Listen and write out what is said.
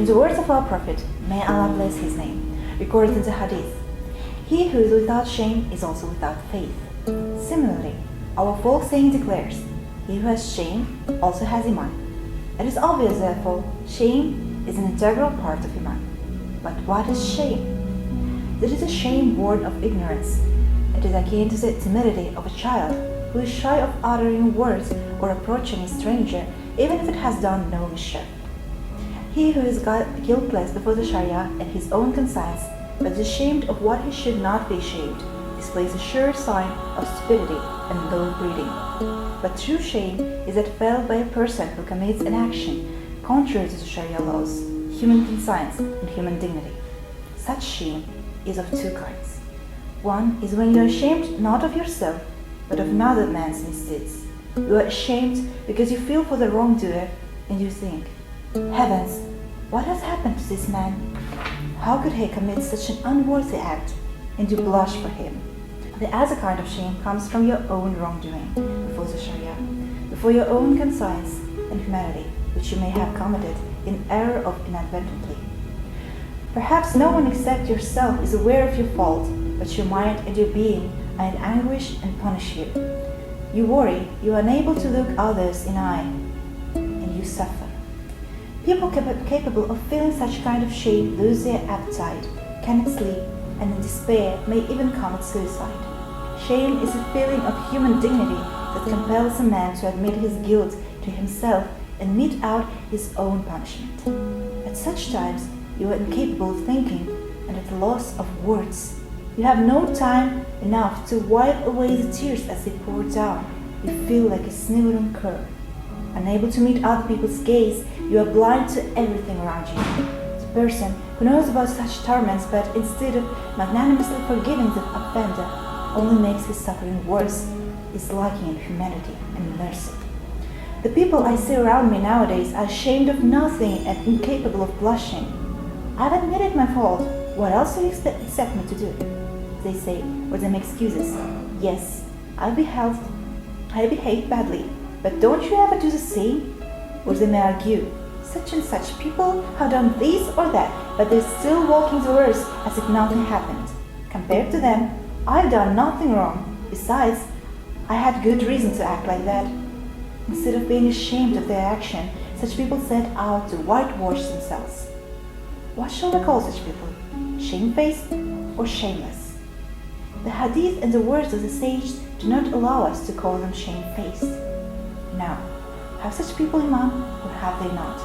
In the words of our Prophet, may Allah bless his name, recorded in the Hadith, he who is without shame is also without faith. Similarly, our folk saying declares, he who has shame also has Iman. It is obvious, therefore, shame is an integral part of Iman. But what is shame? This is a shame born of ignorance. It is akin to the timidity of a child who is shy of uttering words or approaching a stranger, even if it has done no mischief. He who is guiltless before the Sharia in his own conscience, but is ashamed of what he should not be ashamed, displays a sure sign of stupidity and low breeding. But true shame is that felt by a person who commits an action contrary to the Sharia laws, human conscience, and human dignity. Such shame is of two kinds. One is when you are ashamed not of yourself, but of another man's misdeeds. You are ashamed because you feel for the wrongdoer, and you think, heavens, what has happened to this man? How could he commit such an unworthy act? And you blush for him. The other kind of shame comes from your own wrongdoing before the Sharia, before your own conscience and humanity, which you may have committed in error of inadvertently. Perhaps no one except yourself is aware of your fault, but your mind and your being are in anguish and punish you. You worry, you are unable to look others in the eye, and you suffer. People capable of feeling such kind of shame lose their appetite, cannot sleep, and in despair may even commit suicide. Shame is a feeling of human dignity that compels a man to admit his guilt to himself and mete out his own punishment. At such times, you are incapable of thinking and at the loss of words. You have no time enough to wipe away the tears as they pour down. You feel like a sniveling cur. Unable to meet other people's gaze, you are blind to everything around you. The person who knows about such torments, but instead of magnanimously forgiving the offender, only makes his suffering worse, is lacking in humanity and mercy. The people I see around me nowadays are ashamed of nothing and incapable of blushing. I've admitted my fault. What else do you expect me to do? They say, or they make excuses. Yes, I behaved badly, but don't you ever do the same? Or they may argue, such and such people have done this or that, but they're still walking the earth as if nothing happened. Compared to them, I've done nothing wrong. Besides, I had good reason to act like that. Instead of being ashamed of their action, such people set out to whitewash themselves. What shall we call such people? Shamefaced or shameless? The Hadith and the words of the sage do not allow us to call them shamefaced. Now, have such people Iman or have they not?